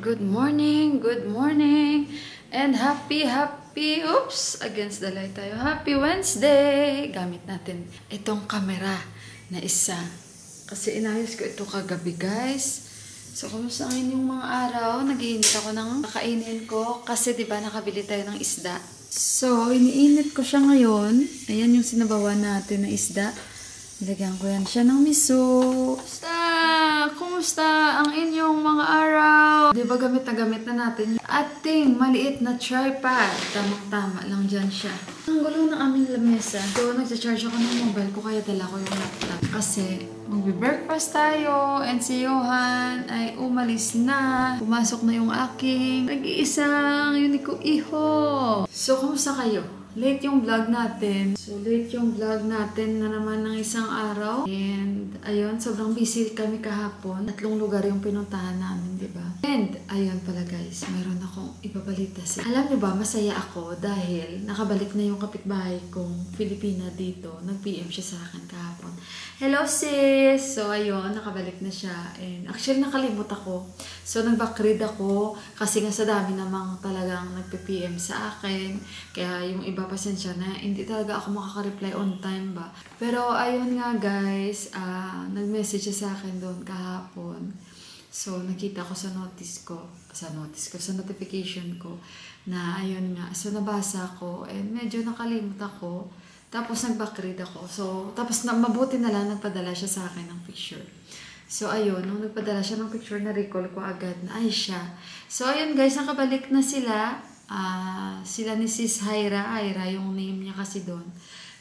Good morning, and happy, oops, against the light tayo. Happy Wednesday! Gamit natin itong camera na isa. Kasi inayos ko ito kagabi, guys. So, kumusta ang inyong mga araw? Nag-iinit ako ng kakainin ko kasi diba nakabili tayo ng isda. So, iniinit ko siya ngayon. Ayan yung sinabawan natin na isda. Nilagyan ko yan siya ng miso. Kumusta ang inyong mga araw? Diba gamit na natin yung ating maliit na tripod. Tamang-tama lang dyan siya. Ang gulo ng aming lamesa. So, nagsa-charge ako ng mobile ko kaya dala ko yung laptop. Kasi magbe-breakfast tayo and si Johan ay umalis na. Pumasok na yung aking nag-iisang unique iho. So, kumusta kayo? Late yung vlog natin. So, late yung vlog natin na naman ng isang araw. And, ayun, sobrang busy kami kahapon. 3 lugar yung pinuntahan namin, di ba? And, ayun pala guys, mayroon akong ipabalita sa. Alam niyo ba, masaya ako dahil nakabalik na yung kapitbahay kong Filipina dito. Nag-PM siya sa akin kahapon. Hello sis! So, ayun, nakabalik na siya. And, actually, nakalimot ako. So, nag-backread ako kasi nga sa dami namang talagang nagpe-PM sa akin. Kaya yung iba pasensya na, hindi talaga ako makaka-reply on time ba. Pero ayun nga guys, nag-message siya sa akin doon kahapon. So nakita ko sa notification ko na ayun nga. So nabasa ko and medyo nakalimut ako. Tapos nag-backread ako. So tapos mabuti na lang nagpadala siya sa akin ng picture. So ayun, nung nagpadala siya ng picture, na-recall ko agad na ay siya. So ayun guys, nakabalik na sila. Sila ni Sis Hyra yung name niya kasi doon.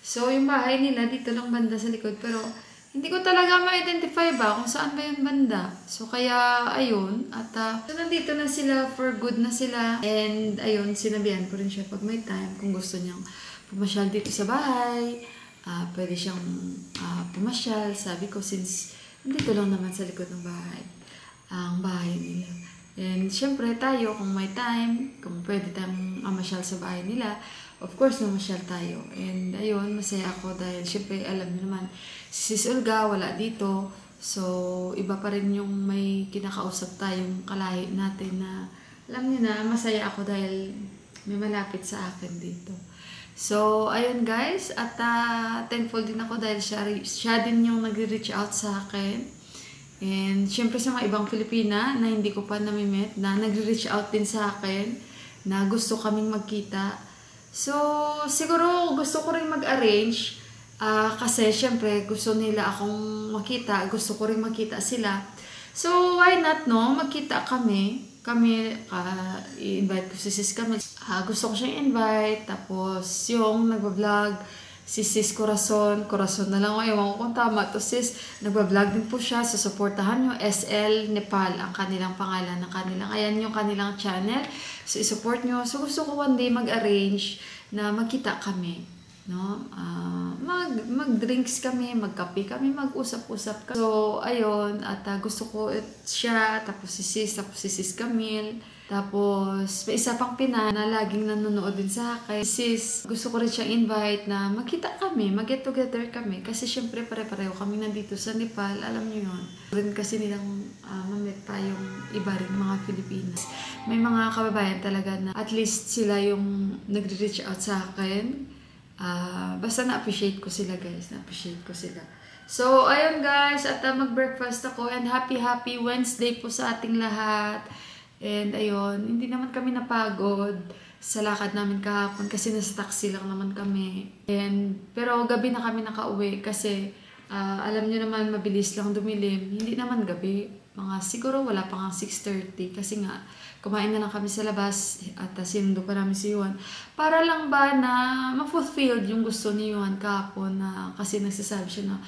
So, yung bahay nila dito lang banda sa likod. Pero, hindi ko talaga ma-identify ba kung saan ba yung banda. So, kaya, ayun. At, so, nandito na sila, for good na sila. And, ayun, sinabihan ko rin siya pag may time, kung gusto niyang pumasyal dito sa bahay. Pwede siyang pumasyal. Sabi ko, since dito lang naman sa likod ng bahay. Ang bahay nila. And, syempre tayo, kung may time, kung pwede tayong mamasyal sa bahay nila, of course, mamasyal tayo. And, ayun, masaya ako dahil, syempre, alam niyo naman, si Sis Olga, wala dito. So, iba pa rin yung may kinakausap tayong kalahi natin na, alam niyo na, masaya ako dahil may malapit sa akin dito. So, ayun guys, at thankful din ako dahil siya din yung nag-reach out sa akin. And, syempre sa mga ibang Filipina na hindi ko pa nami-meet, na nagre-reach out din sa akin, na gusto kaming magkita. So, siguro gusto ko rin mag-arrange, kasi syempre gusto nila akong makita, gusto ko rin makita sila. So, why not, no? Magkita kami. I-invite ko si Sis kami. Gusto ko siyang invite, tapos yung nagbablog, si Sis Corazon na lang. Ewan ko kung tama to sis. Nagbablog din po siya. So, supportahan nyo. SL Nepal ang kanilang pangalan ng kanilang. Ayan yung kanilang channel. So, isupport nyo. So, gusto ko one day mag-arrange na magkita kami. No? Mag-drinks kami, magkape kami, mag-usap-usap kami. So, ayun. At gusto ko siya, tapos si Sis Camille. Tapos, may isa pang Pina na laging nanonood din sa akin. Sis, gusto ko rin siyang invite na magkita kami, mag-get together kami. Kasi syempre pare-pareho kami nandito sa Nepal, alam niyo yun. Rin kasi nilang mamit pa yung iba rin mga Filipinas. May mga kababayan talaga na at least sila yung nag-reach out sa akin. Basta na-appreciate ko sila guys, na-appreciate ko sila. So, ayun guys, at mag-breakfast ako and happy Wednesday po sa ating lahat. And ayun, hindi naman kami napagod sa lakad namin kahapon kasi nasa taxi lang naman kami. Pero gabi na kami nakauwi kasi alam niyo naman mabilis lang dumilim. Hindi naman gabi, siguro wala pa nga 6:30 kasi nga kumain na lang kami sa labas at sinundo pa namin si Yuan. Para lang ba na ma-fulfilled yung gusto ni Yuan kahapon na kasi nagsasabi siya na,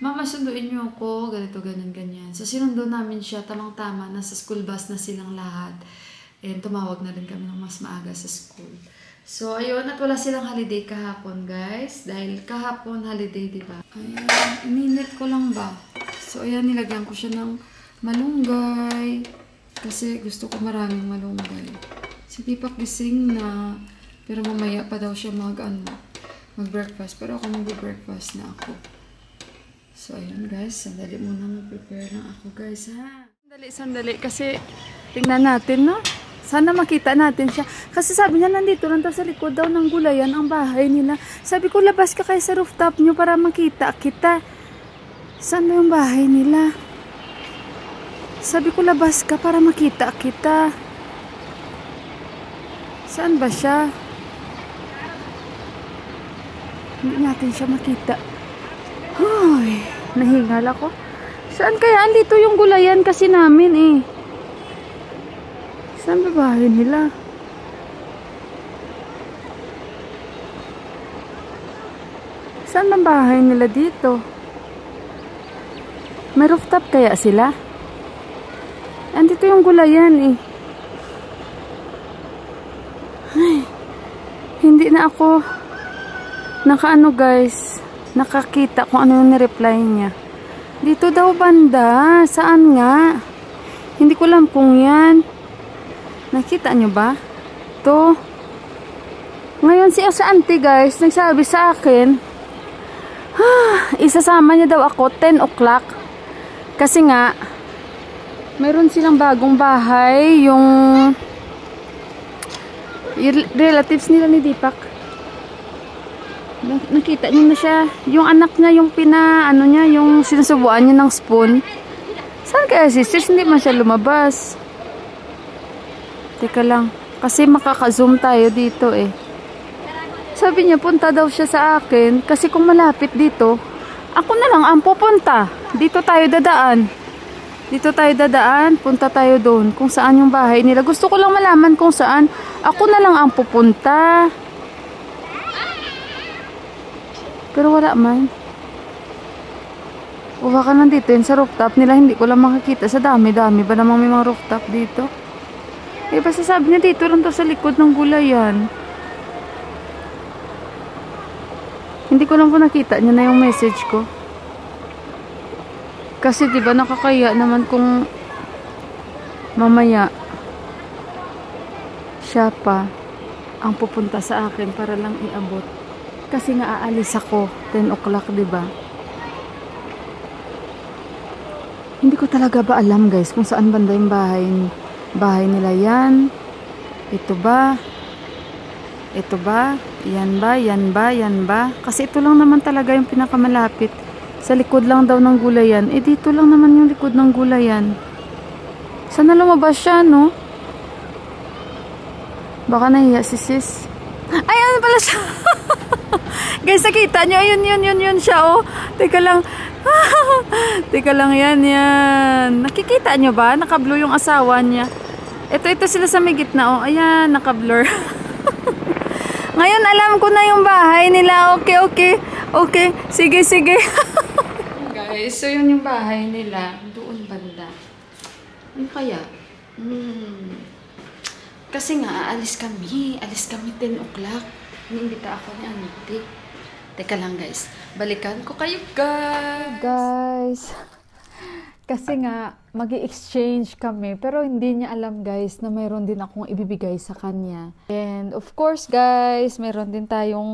Mama, sunduin niyo ako, ganito, ganyan. So, sinundo namin siya, tamang-tama, nasa school bus na silang lahat. And tumawag na rin kami ng mas maaga sa school. So, ayun, at wala silang holiday kahapon, guys. Dahil kahapon holiday, diba? Ayan, ininit ko lang ba? So, ayan, nilagyan ko siya ng malunggay. Kasi gusto ko maraming malunggay. Si Pipak gising na, pero mamaya pa daw siya mag-breakfast. Pero ako mag-breakfast na ako. So, ayun guys, sandali muna mag-prepare lang ako guys ha. Sandali kasi Tingnan natin, no? Sana makita natin siya. Kasi sabi niya, nandito lang daw sa likod daw ng gulayan ang bahay nila. Sabi ko, labas ka kayo sa rooftop nyo para makita kita. Saan ba yung bahay nila? Sabi ko, labas ka para makita kita. Saan ba siya? Hindi natin siya makita. Hoy, nahingal ako. Saan kaya? Andito yung gulayan kasi namin eh. Saan ba bahay nila? Saan ba bahay nila dito? May rooftop kaya sila? Andito yung gulayan eh. Ay, hindi na ako nakaano guys, nakakita kung ano yung nireply niya. Dito daw banda. Saan nga? Hindi ko alam kung yan. Nakita nyo ba? To. Ngayon si sa auntie guys, nagsabi sa akin, isasama niya daw ako 10 o'clock. Kasi nga, mayroon silang bagong bahay, yung relatives nila ni Deepak. Nakita niyo na siya. Yung anak niya, yung ano niya, yung sinusubuan niya ng spoon. Saan kaya si sis? Hindi man siya lumabas. Teka lang. Kasi makaka-zoom tayo dito eh. Sabi niya, punta daw siya sa akin. Kasi kung malapit dito, ako na lang ang pupunta. Dito tayo dadaan. Dito tayo dadaan. Punta tayo doon. Kung saan yung bahay nila. Gusto ko lang malaman kung saan. Ako na lang ang pupunta. Pero wala man. O baka nandito yun sa rooftop nila. Hindi ko lang makikita. Sa dami-dami ba namang may mga rooftop dito? Eh basta sabi niya dito lang to sa likod ng gulayan. Hindi ko lang po nakita niya na yung message ko. Kasi diba nakakaya naman kung mamaya siya pa ang pupunta sa akin para lang iabot. Kasi nga aalis ako 10 o'clock, diba? Hindi ko talaga ba alam guys kung saan banda yung bahay nila yan. Ito ba? Ito ba? Yan ba? Yan ba? Yan ba? Kasi ito lang naman talaga yung pinakamalapit. Sa likod lang daw ng gulayan. Eh dito lang naman yung likod ng gulayan. Sana lumabas siya, no? Baka nahiya si sis. Ay, ano pala siya? Guys, nakita nyo? Ayun, yun siya, oh. Teka lang. Teka lang, yan. Nakikita nyo ba? Naka-blur yung asawa niya. Ito sila sa may gitna, oh. Ayan, naka-blur. Ngayon, alam ko na yung bahay nila. Okay. Sige. Guys, so yun yung bahay nila. Doon banda. Ano kaya? Kasi nga, alis kami 10 o'clock. Iniimbita ako ni auntie. Teka lang guys, balikan ko kayo guys. Kasi nga, mag-i-exchange kami. Pero hindi niya alam guys na mayroon din akong ibibigay sa kanya. And of course guys, mayroon din tayong,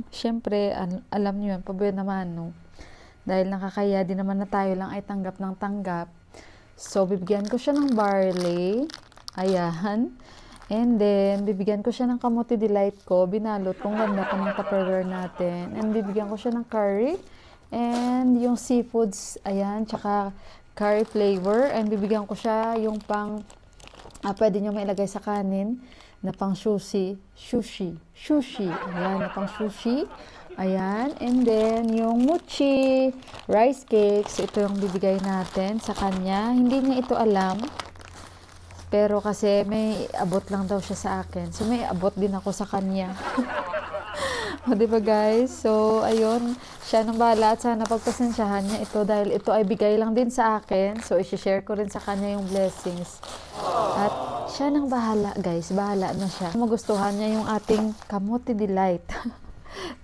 syempre, alam niyo yan, pabuya naman no. Dahil nakakaya din naman na tayo lang ay tanggap ng tanggap. So, bibigyan ko siya ng barley. Ayan. And then, bibigyan ko siya ng kamote delight ko. Binalot kung ganda ko ng tupperware natin. And bibigyan ko siya ng curry. And yung seafoods, ayan, tsaka curry flavor. And bibigyan ko siya yung pang, pwede nyo mailagay sa kanin, na pang sushi. Ayan, na pang sushi. Ayan. And then, yung mochi, rice cakes, ito yung bibigay natin sa kanya. Hindi niya ito alam. Pero kasi may abot lang daw siya sa akin. So, may abot din ako sa kanya. O, diba guys? So, ayun. Siya nang bahala at sana pagpasensyahan niya ito dahil ito ay bigay lang din sa akin. So, isi-share ko rin sa kanya yung blessings. At siya nang bahala guys. Bahala na siya. Magustuhan niya yung ating kamote delight.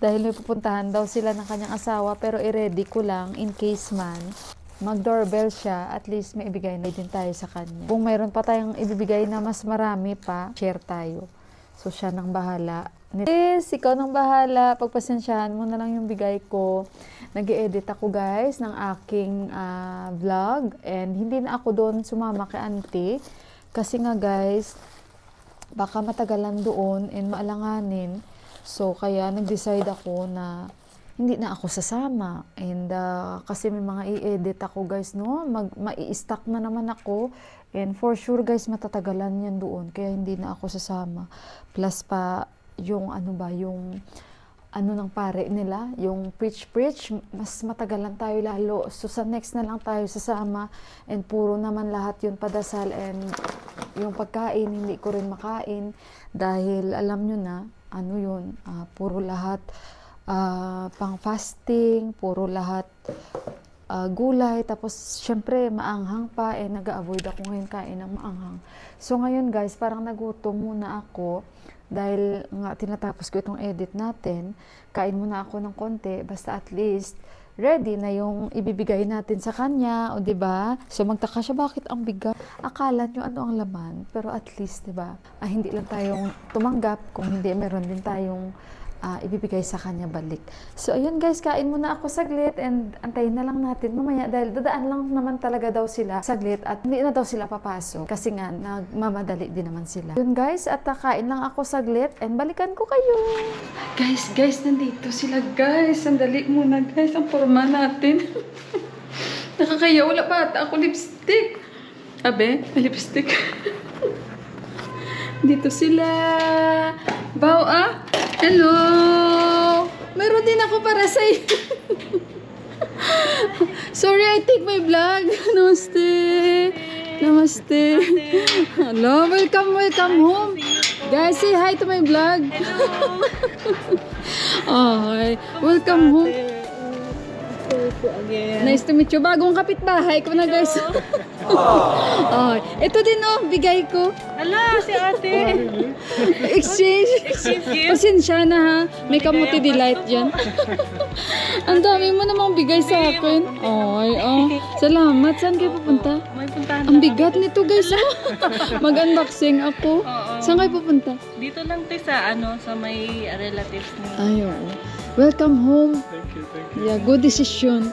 Dahil may pupuntahan daw sila ng kanyang asawa. Pero i-ready ko lang in case man mag-doorbell siya, at least may ibigay na din tayo sa kanya. Kung mayroon pa tayong ibibigay na mas marami pa, share tayo. So, siya nang bahala. Yes, ikaw nang bahala. Pagpasensyahan mo na lang yung bigay ko. Nag-i-edit ako guys ng aking vlog. And hindi na ako doon sumama kay auntie. Kasi nga guys, baka matagalan doon and maalanganin. So, kaya nag-decide ako na hindi na ako sasama. And kasi may mga i-edit ako guys, no? Mai-stack na naman ako. And for sure guys, matatagalan yan doon. Kaya hindi na ako sasama. Plus pa, yung yung ng pare nila, yung preach, mas matagalan tayo lalo. So sa next na lang tayo sasama. And puro naman lahat yun padasal. And yung pagkain, hindi ko rin makain. Dahil alam nyo na, puro lahat pang fasting, puro lahat gulay, tapos syempre maanghang pa, nag-a-avoid ako ngayon kain ng maanghang. So ngayon guys, parang nagutom muna ako dahil nga tinatapos ko itong edit natin. Kain muna ako ng konti, basta at least ready na yung ibibigay natin sa kanya, o 'di ba? So magtaka siya bakit ang bigat. Akala nyo ano ang laman, pero at least 'di ba? Hindi lang tayong tumanggap, kung hindi meron din tayong ibibigay sa kanya balik. So, ayun guys, kain muna ako saglit and antayin na lang natin mamaya dahil dadaan lang naman talaga daw sila saglit at hindi na daw sila papasok kasi nga nagmamadali din naman sila. Yun guys, at kain lang ako saglit and balikan ko kayo. Guys, nandito sila guys. Sandali muna guys, ang forma natin. Nakakaya, wala pa ata ako lipstick. Abe, may lipstick. Dito sila. Bao hello! Mayroon din ako para sa iyo. Sorry, I take my vlog. Namaste. Hello, welcome home. Guys, say hi to my vlog. Hi. Welcome home. Nice to meet you. Bagong kapitbahay ko na guys. Ito din bigay ko. Hala, si ate. Exchange gift. Pasensya na ha. May kamuti delight dyan. Ang dami mo namang bigay sa akin. Salamat. Saan kayo pupunta? May puntahan Ang bigat nito guys. Mag-unboxing ako. Saan kayo pupunta? Dito lang sa sa may relatives niya. Ayun. Welcome home. Thank you. Yeah, good decision.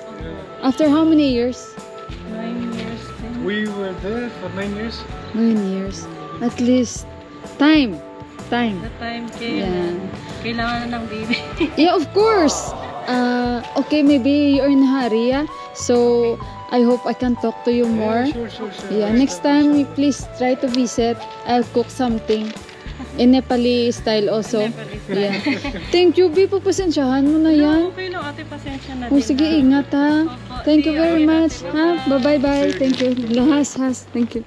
After how many years? 9 years. We were there for 9 years. 9 years. At least, time. The time kailangan na ng baby. Yeah, of course. Okay, maybe you're in a hurry, yeah? So, I hope I can talk to you more. Sure. Yeah, next time, please try to visit. I'll cook something. In Nepali style also. Yeah. Thank you, B. Papasensyahan mo na yan. Okay lang, ate, pasensya na Oh, sige, ingat ha. Thank you very much. Ha? Bye-bye. Thank you. Has. Thank you.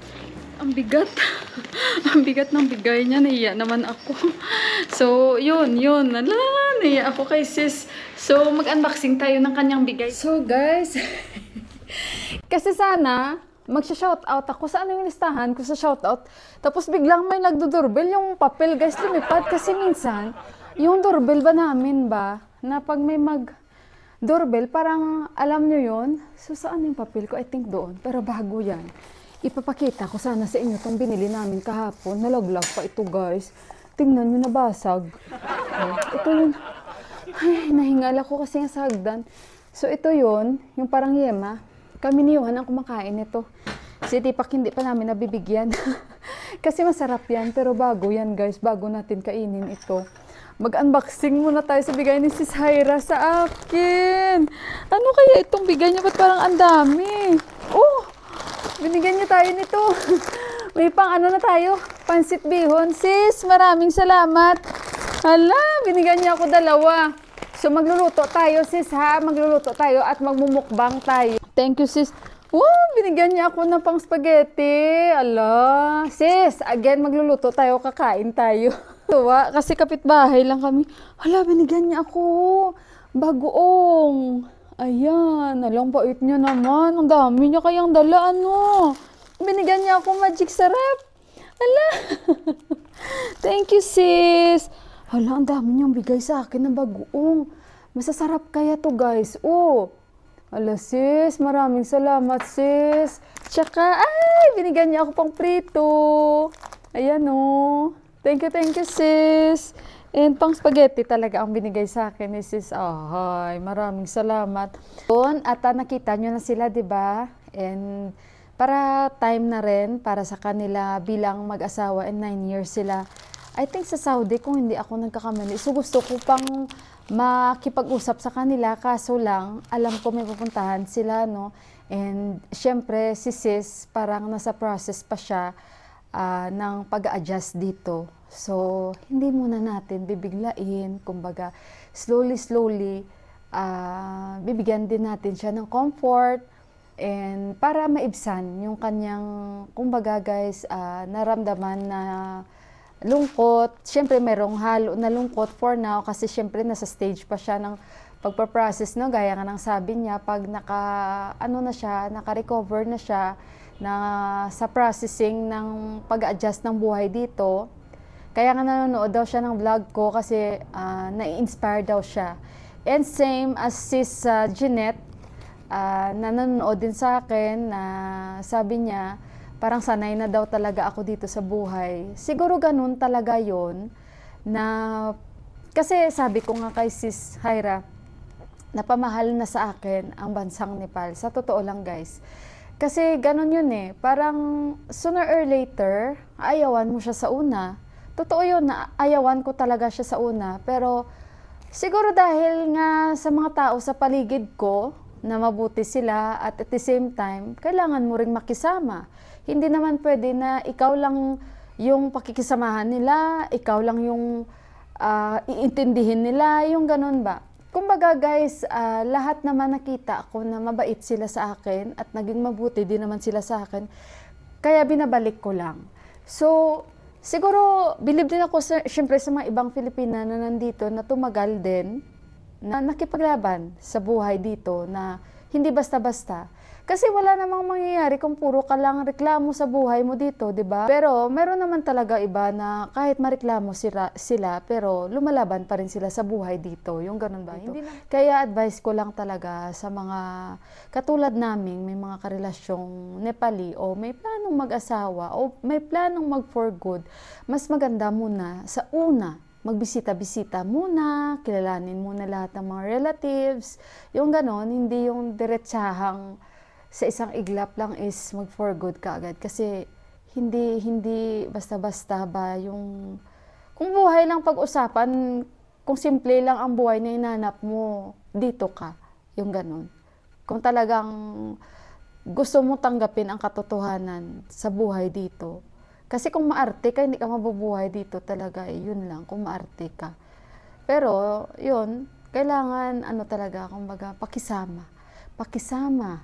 Ang bigat. Ang bigat ng bigay niya. Nahiya naman ako. So, yun. Nahiya ako kay sis. So, mag-unboxing tayo ng kanyang bigay. So, guys. Kasi sana, magsha-shoutout ako sa yung listahan ko sa shoutout. Tapos biglang may nagdo-doorbell yung papel, guys, lumipad. Kasi minsan, yung doorbell ba namin na pag may mag-doorbell, parang alam nyo yun. So, saan yung papel ko? I think doon. Pero bago yan. Ipapakita ko sana sa inyo itong binili namin kahapon. Nalaglag pa ito, guys. Tingnan nyo, nabasag. Ito yun. Ay, nahingal ako kasi nga sa hagdan. So, ito yun. Yung parang yema. Kami ni Johan ang kumakain nito. Si Tipak hindi pa namin nabibigyan. Kasi masarap yan. Pero bago yan guys. Bago natin kainin ito. Mag-unboxing muna tayo sa bigay ni Sis Hyra sa akin. Ano kaya itong bigay niya? Ba't parang ang dami? Oh! Binigyan niya tayo nito. May pang na tayo. Pansit bihon. Sis, maraming salamat. Hala, binigyan niya ako 2. So, magluluto tayo, sis, ha? Magluluto tayo at magmumukbang tayo. Thank you, sis. Binigyan niya ako ng pang spaghetti. Ala. Sis, again, magluluto tayo, kakain tayo. Tuwa, kasi kapitbahay lang kami. Hala, binigyan niya ako. Bagoong. Ayan, alang bait niya naman. Ang dami niya kayang dala, Binigyan niya ako magic sarap. Hala. Thank you, sis. Hala, ang dami niyang bigay sa akin ng bagoong. Masasarap kaya to guys. Hala sis, maraming salamat sis. Tsaka, binigyan niya ako pang prito. Ayan Thank you sis. And pang spaghetti talaga ang binigay sa akin ni sis. Maraming salamat. At nakita niyo na sila, 'di ba? And para time na rin para sa kanila bilang mag-asawa and 9 years sila. I think sa Saudi, kung hindi ako nagkakamali, so gusto ko pang makipag-usap sa kanila, kaso lang, alam ko may pupuntahan sila, no? And syempre, si sis, parang nasa process pa siya ng pag-adjust dito. So, hindi muna natin bibiglain, kumbaga, slowly, bibigyan din natin siya ng comfort, and para maibsan yung kanyang, kumbaga guys, naramdaman na lungkot. Siyempre, merong halo na lungkot for now kasi siyempre nasa stage pa siya ng pagpa-process, no? Gaya nga ng sabi niya, pag naka-recover na siya sa processing ng pag-adjust ng buhay dito. Kaya nga nanonood daw siya ng vlog ko kasi na-inspire daw siya. And same as sis Jeanette, nanonood din sa akin na sabi niya, parang sanay na daw talaga ako dito sa buhay. Siguro ganun talaga yon na, kasi sabi ko nga kay sis Hyra, napamahal na sa akin ang bansang Nepal. Sa totoo lang guys. Kasi ganun yun eh. Parang sooner or later, ayawan mo siya sa una. Totoo yun na ayawan ko talaga siya sa una. Pero siguro dahil nga sa mga tao sa paligid ko, na mabuti sila at the same time, kailangan mo ring makisama. Hindi naman pwede na ikaw lang yung pakikisamahan nila, ikaw lang yung iintindihin nila, yung ganun ba. Kumbaga guys, lahat naman nakita ko na mabait sila sa akin at naging mabuti din naman sila sa akin. Kaya binabalik ko lang. So, siguro, believe din ako syempre sa mga ibang Filipina na nandito na tumagal din, na nakipaglaban sa buhay dito na hindi basta-basta. Kasi wala namang mangyayari kung puro ka lang reklamo sa buhay mo dito, di ba? Pero meron naman talaga iba na kahit mareklamo sila, pero lumalaban pa rin sila sa buhay dito. Yung ganun ba? Hindi na. Kaya advice ko lang talaga sa mga katulad naming may mga karelasyong Nepali o may planong mag-asawa o may planong mag-for good, mas maganda muna sa una, magbisita-bisita muna, kilalanin muna lahat ng mga relatives. Yung ganon, hindi yung diretsahang sa isang iglap lang is mag-for good ka agad. Kasi hindi basta-basta ba yung, kung buhay lang pag-usapan, kung simple lang ang buhay na hinanap mo, dito ka. Yung ganon. Kung talagang gusto mo tanggapin ang katotohanan sa buhay dito, kasi kung maarte ka, hindi ka mabubuhay dito talaga. Yun lang, kung maarte ka. Pero, yun, kailangan, talaga, kumbaga, pakisama. Pakisama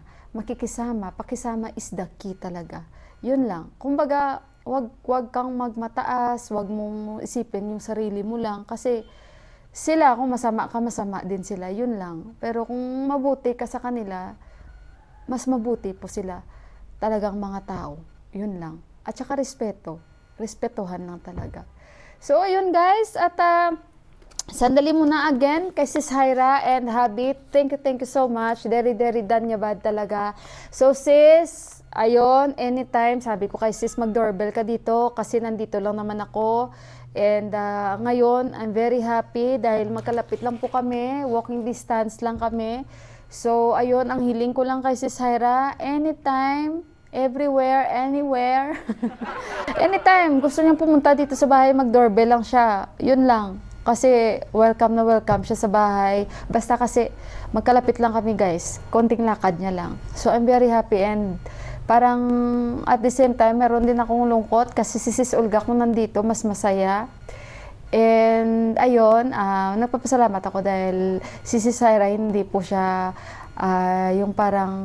is the key talaga. Yun lang. Kumbaga, wag kang magmataas, wag mong isipin yung sarili mo lang. Kasi, sila, kung masama ka, masama din sila. Yun lang. Pero kung mabuti ka sa kanila, mas mabuti po sila. Talagang mga tao. Yun lang. At saka respetuhan lang talaga. So, ayun guys, at sandali muna again kay Sis Hyra and Habit. Thank you so much. Very danyabad talaga. So, sis, ayun, anytime, sabi ko kay sis, mag-doorbell ka dito kasi nandito lang naman ako. And ngayon, I'm very happy dahil magkalapit lang po kami, walking distance lang kami. So, ayun, ang hiling ko lang kay Sis Hyra, anytime, everywhere, anywhere. Anytime, gusto niyang pumunta dito sa bahay, mag-doorbell lang siya. Yun lang. Kasi welcome na welcome siya sa bahay. Basta kasi magkalapit lang kami guys. Konting lakad niya lang. So I'm very happy and parang at the same time, meron din akong lungkot kasi si Sis Olga kung nandito, mas masaya. And ayun, nagpapasalamat ako dahil si Sis Hyra hindi po siya yung parang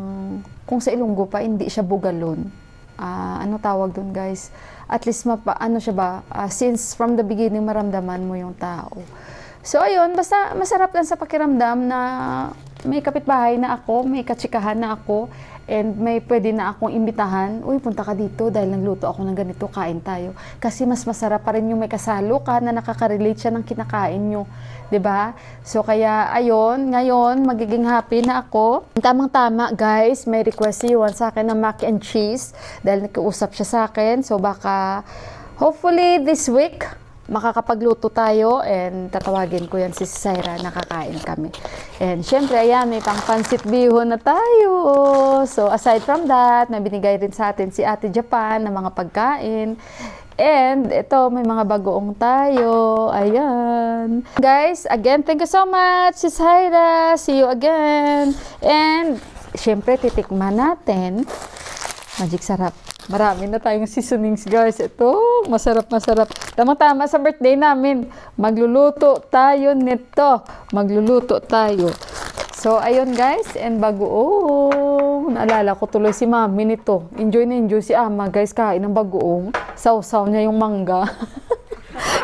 kung sa Ilonggo pa, hindi siya bugalon. Ano tawag dun guys? At least siya ba? Since from the beginning, maramdaman mo yung tao. So ayun, basta masarap lang sa pakiramdam na may kapitbahay na ako, may katsikahan na ako, and may pwede na akong imbitahan. Uy, punta ka dito dahil nagluto ako ng ganito, kain tayo. Kasi mas masarap pa rin yung may kasalo ka na nakaka-relate siya ng kinakain nyo. 'Di ba? So kaya ayun, ngayon magiging happy na ako. Tamang-tama guys, may request si Juan sa akin ng mac and cheese dahil nakiusap siya sa akin. So baka hopefully this week makakapagluto tayo and tatawagin ko yan si Syra, nakakain kami. And syempre, ayan, may pang pansit bihon na tayo. So, aside from that, may binigay rin sa atin si Ate Japan ng mga pagkain. And ito, may mga bagoong tayo. Ayan. Guys, again, thank you so much, Sis Syra. See you again. And, syempre, titikman natin. Magic sarap. Marami na tayong seasonings, guys. Ito, masarap. Tama-tama sa birthday namin. Magluluto tayo nito. Magluluto tayo. So, ayun guys, and bagoong. Naalala ko tuloy si mami nito. Enjoy na enjoy si ama, guys, kain ng bagoong. Sausaw niya yung mangga.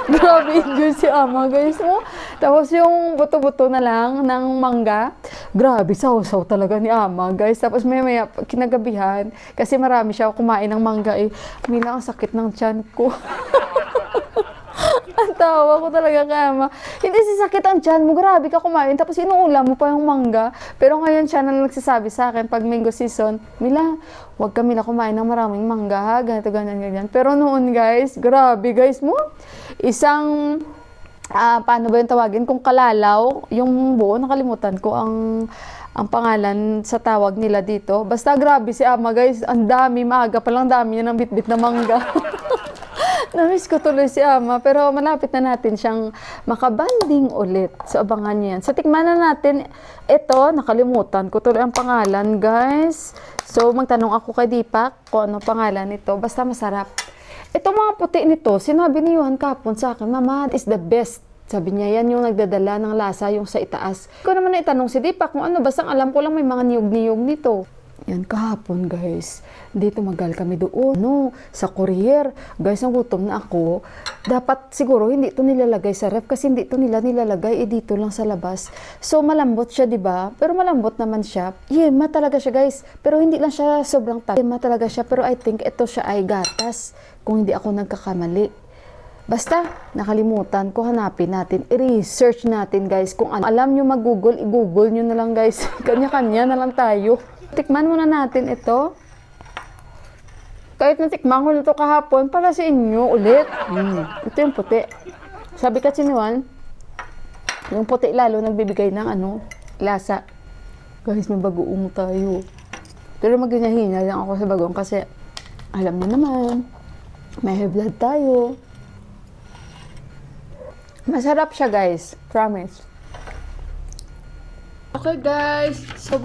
Grabe, enjoy si ama, guys. No? Tapos yung buto-buto na lang ng mangga. Grabe, sausaw talaga ni ama, guys. Tapos maya kinagabihan, kasi marami siya kumain ng mangga eh. Mila, ang sakit ng tiyan ko. Ang tawa ko talaga kay ama. Hindi si sakit ang tiyan mo, grabe ka kumain, tapos inuulam mo pa yung mangga. Pero ngayon siya na nagsasabi sa akin, pag mango season, Mila, huwag ka Mila kumain ng maraming mangga, ha? Ganito, ganyan. Pero noon guys, grabe guys mo. Isang, paano ba yung tawagin? Kung kalalaw, yung buo, nakalimutan ko ang pangalan sa tawag nila dito. Basta grabe si ama guys, ang dami, maaga pa lang dami niya ng bitbit na mangga. Namiss ko tuloy si ama, pero malapit na natin siyang makabanding ulit. So, abangan niyo yan. So, tikman na natin. Ito, nakalimutan ko tuloy ang pangalan, guys. So, magtanong ako kay Deepak kung ano pangalan nito. Basta masarap. Ito mga puti nito, sinabi ni Johan kapon sa akin, Mama, is the best. Sabi niya, yan yung nagdadala ng lasa, yung sa itaas. Ko naman na itanong si Deepak kung ano, basta alam ko lang may mga niyog-niyog nito. Yan, kahapon guys, dito magal kami doon, no, sa courier. Guys, nagutom na ako. Dapat siguro hindi ito nilalagay sa ref kasi hindi ito nila nilalagay, dito lang sa labas. So, malambot siya, diba? Pero malambot naman siya. Yema talaga siya, guys. Pero hindi lang siya sobrang tabi. Yema talaga siya, pero I think ito siya ay gatas, kung hindi ako nagkakamali. Basta, nakalimutan ko, hanapin natin, i-research natin, guys, kung ano. Alam nyo mag-google, i-google nyo na lang, guys. Kanya-kanya na lang tayo. Tikman muna natin ito. Kahit natikman ko nito kahapon, para sa inyo ulit. Ito yung puti. Sabi kasi ni Juan, yung puti lalo nagbibigay ng lasa. Guys, may bagoong tayo. Pero maghina-hina lang ako sa bagoong kasi alam niyo naman, may high blood tayo. Masarap siya, guys. Promise. Okay, guys. So,